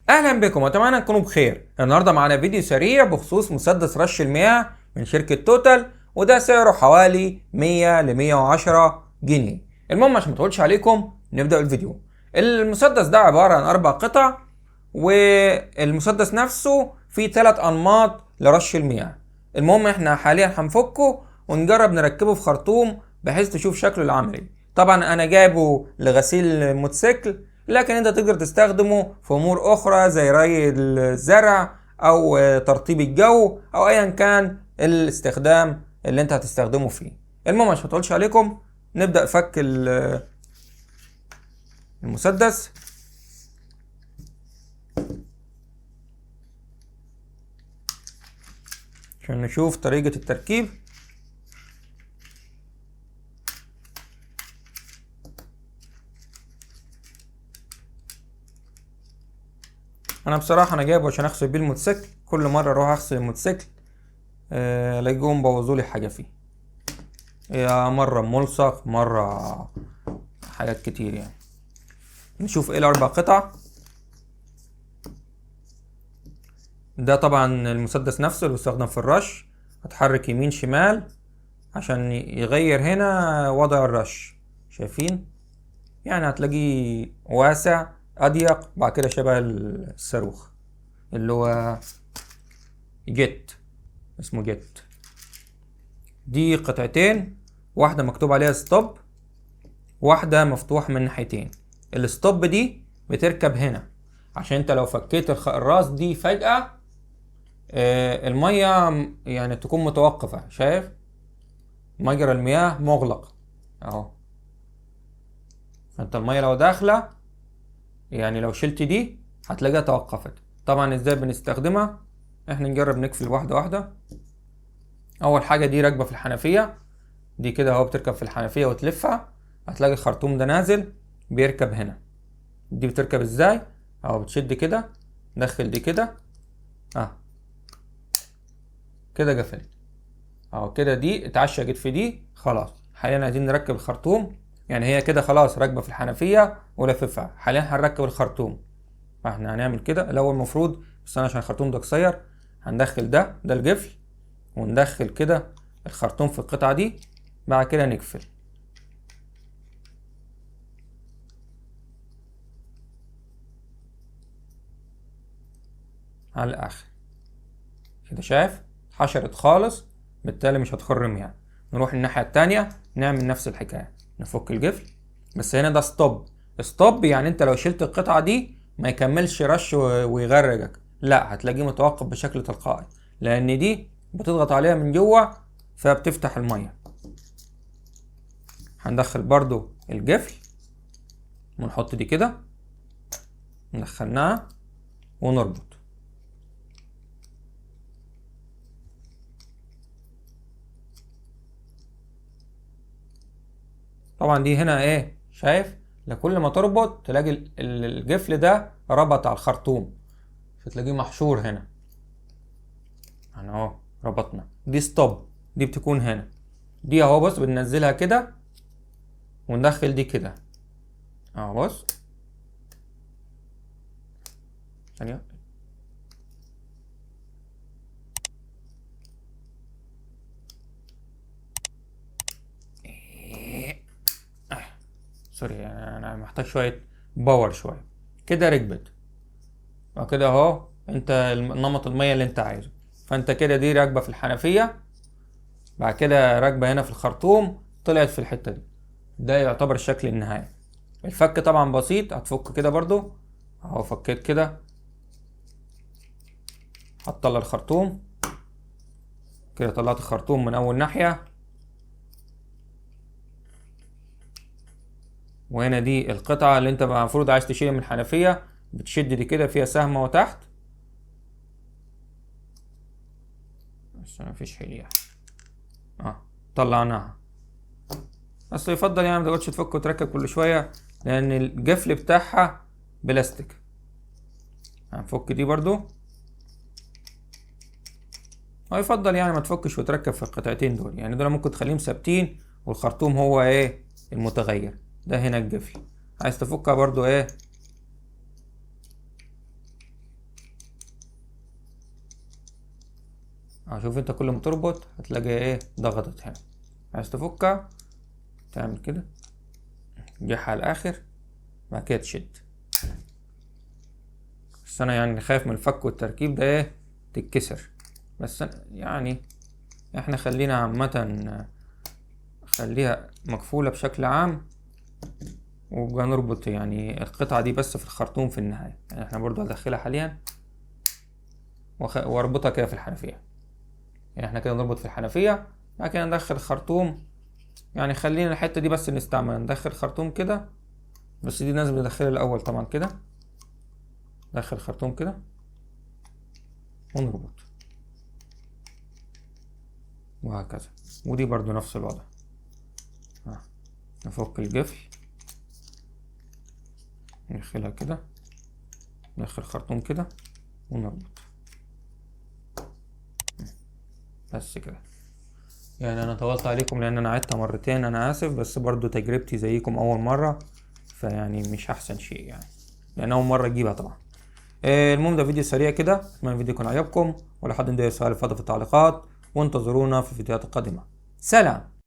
اهلا بكم واتمنى تكونوا بخير. النهارده معانا فيديو سريع بخصوص مسدس رش المياه من شركه توتال، وده سعره حوالي 100 ل 110 جنيه. المهم عشان ما اطولش عليكم نبدا الفيديو. المسدس ده عباره عن 4 قطع، والمسدس نفسه فيه 3 انماط لرش المياه. المهم احنا حاليا هنفكه ونجرب نركبه في خرطوم بحيث تشوف شكله العملي. طبعا انا جايبه لغسيل الموتوسيكل، لكن انت تقدر تستخدمه في امور اخرى زي ري الزرع او ترطيب الجو او ايا كان الاستخدام اللي انت هتستخدمه فيه. المهم عشان مطولش عليكم نبدأ فك المسدس. عشان نشوف طريقة التركيب. انا بصراحة انا جايبه عشان اغسل بيه الموتوسيكل، كل مرة اروح اغسل الموتوسيكل الاقيهم بوظولي حاجة فيه، يا مرة ملصق مرة حاجات كتير يعني. نشوف ايه ال4 قطع. ده طبعا المسدس نفسه اللي بيستخدم في الرش، هتحرك يمين شمال عشان يغير هنا وضع الرش. شايفين؟ يعني هتلاقيه واسع اضيق، بعد كده شبه الصاروخ اللي هو جيت، اسمه جيت. دي قطعتين، واحدة مكتوب عليها ستوب، واحدة مفتوح من ناحيتين. الستوب دي بتركب هنا عشان انت لو فكيت الراس دي فجأة المية يعني تكون متوقفة. شايف؟ مجرى المياه مغلق اهو، فانت المية لو داخلة يعني لو شلت دي هتلاقيها توقفت. طبعا ازاي بنستخدمها؟ احنا نجرب نقفل واحدة واحدة. اول حاجة دي راكبة في الحنفية، دي كده اهو بتركب في الحنفية وتلفها، هتلاقي الخرطوم ده نازل بيركب هنا. دي بتركب ازاي؟ اهو بتشد كده، دخل دي كده كده قفلت اهو كده. دي اتعشقت في دي خلاص. حاليا عايزين نركب الخرطوم، يعني هي كده خلاص راكبه في الحنفيه ولففها. حاليا هنركب الخرطوم، فاحنا هنعمل كده الاول. المفروض بس انا عشان الخرطوم ده قصير هندخل ده القفل، وندخل كده الخرطوم في القطعه دي، بعد كده نقفل على الاخر كده. شايف؟ حشرت خالص، بالتالي مش هتخرم يعني. نروح الناحيه التانيه نعمل نفس الحكايه، نفك القفل. بس هنا ده ستوب. ستوب يعني انت لو شلت القطعة دي ما يكملش رش ويغرقك، لا، هتلاقيه متوقف بشكل تلقائي، لان دي بتضغط عليها من جوه فبتفتح المية. هندخل برضو القفل ونحط دي كده، ندخلناها ونربط. طبعا دي هنا ايه، شايف؟ لكل ما تربط تلاقي القفل ده ربط على الخرطوم، فتلاقيه محشور هنا. انا اهو ربطنا. دي ستوب، دي بتكون هنا. دي اهو بص بننزلها كده وندخل دي كده اهو. بص ثانية، سوري يعني انا محتاج شوية باور شوية كده. ركبت وكده اهو، انت نمط المية اللي انت عايزه. فانت كده دي راكبة في الحنفية، بعد كده راكبة هنا في الخرطوم، طلعت في الحتة دي. ده يعتبر الشكل النهائي. الفك طبعا بسيط، هتفك كده برضو اهو. فكيت كده، هتطلع الخرطوم كده. طلعت الخرطوم من اول ناحية، وهنا دي القطعة اللي انت المفروض عايز تشيلها من الحنفية. بتشد دي كده، فيها سهمة وتحت، بس مفيش حيل طلعناها. بس يفضل يعني متقعدش تفك وتركب كل شوية، لأن القفل بتاعها بلاستيك. هنفك دي برضو، ويفضل يعني ما تفكش وتركب في القطعتين دول، يعني دول ممكن تخليهم ثابتين والخرطوم هو ايه المتغير. ده هنا القفل، عايز تفكها برضو ايه شوف انت كل ما تربط هتلاقي ايه ضغطت هنا. عايز تفكها تعمل كده تجيحها على الاخر بعد كده تشد. بس انا يعني خايف من الفك والتركيب ده ايه تتكسر. بس يعني احنا خلينا عامة خليها مقفولة بشكل عام، وبقى نربط يعني القطعة دي بس في الخرطوم في النهاية. يعني احنا برضو هدخلها حاليا واربطها كده في الحنفية. يعني احنا كده نربط في الحنفية بعد كده ندخل خرطوم. يعني خلينا الحتة دي بس نستعمل ندخل خرطوم كده، بس دي لازم ندخلها الأول طبعا كده. ندخل خرطوم كده ونربط وهكذا. ودي برضو نفس الوضع. نفك القفل ندخلها كده، ندخل خرطوم كده ونربط بس كده. يعني انا طولت عليكم لان انا عدتها مرتين، انا اسف، بس برضو تجربتي زيكم اول مرة، فيعني مش احسن شيء يعني لان اول مرة اجيبها طبعا. المهم ده فيديو سريع كده، اتمنى الفيديو يكون عجبكم، ولو حد عنده سؤال اتفضل في التعليقات، وانتظرونا في الفيديوهات القادمة. سلام.